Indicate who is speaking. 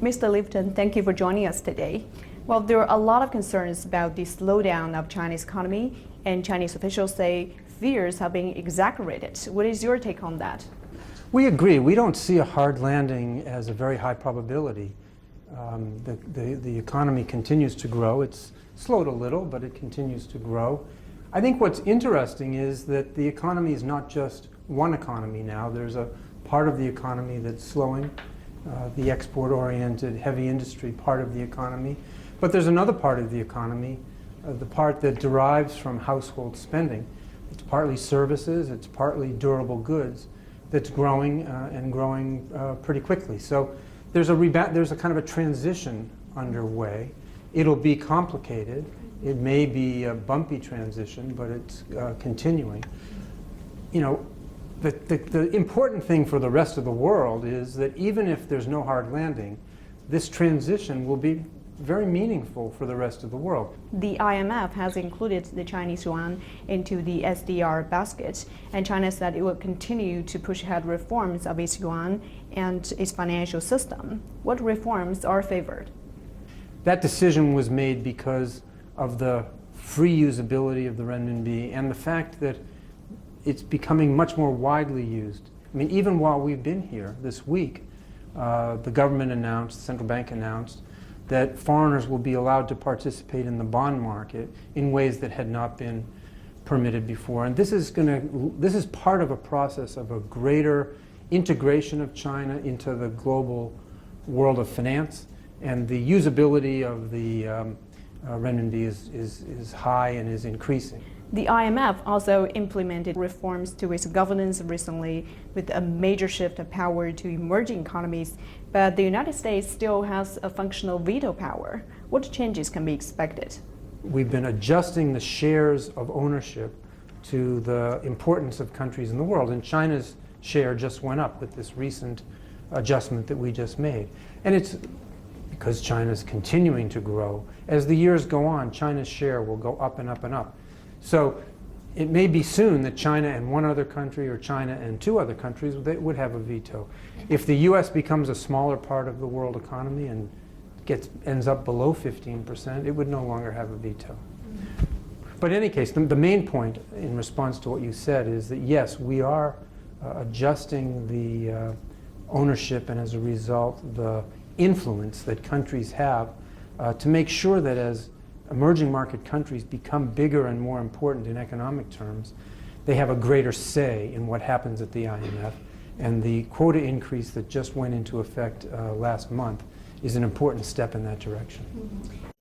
Speaker 1: Mr. Lipton, thank you for joining us today. Well, there are a lot of concerns about the slowdown of Chinese economy, and Chinese officials say fears have been exaggerated. What is your take on that?
Speaker 2: We agree. We don't see a hard landing as a very high probability. The economy continues to grow. It's slowed a little, but it continues to grow. I think what's interesting is that the economy is not just one economy now. There's a part of the economy that's slowing, the export-oriented heavy industry part of the economy. But there's another part of the economy, the part that derives from household spending. It's partly services, it's partly durable goods that's growing and growing pretty quickly. So there's a kind of a transition underway. It'll be complicated. It may be a bumpy transition, but it's continuing. You know, the important thing for the rest of the world is that even if there's no hard landing, this transition will be very meaningful for the rest of the world.
Speaker 1: The IMF has included the Chinese yuan into the SDR basket, and China said it will continue to push ahead reforms of its yuan and its financial system. What reforms are favored?
Speaker 2: That decision was made because of the free usability of the renminbi and the fact that it's becoming much more widely used. I mean, even while we've been here this week, the government announced, the central bank announced, that foreigners will be allowed to participate in the bond market in ways that had not been permitted before. And this is part of a process of a greater integration of China into the global world of finance, and the usability of the renminbi is high and is increasing.
Speaker 1: The IMF also implemented reforms to its governance recently with a major shift of power to emerging economies, but the United States still has a functional veto power. What changes can be expected?
Speaker 2: We've been adjusting the shares of ownership to the importance of countries in the world, and China's share just went up with this recent adjustment that we just made. And it's because China's continuing to grow. As the years go on, China's share will go up and up and up. So it may be soon that China and one other country, or China and two other countries, they would have a veto. If the US becomes a smaller part of the world economy and ends up below 15%, it would no longer have a veto. But in any case, the main point in response to what you said is that yes, we are adjusting the ownership and as a result the influence that countries have to make sure that as emerging market countries become bigger and more important in economic terms, they have a greater say in what happens at the IMF. And the quota increase that just went into effect last month is an important step in that direction.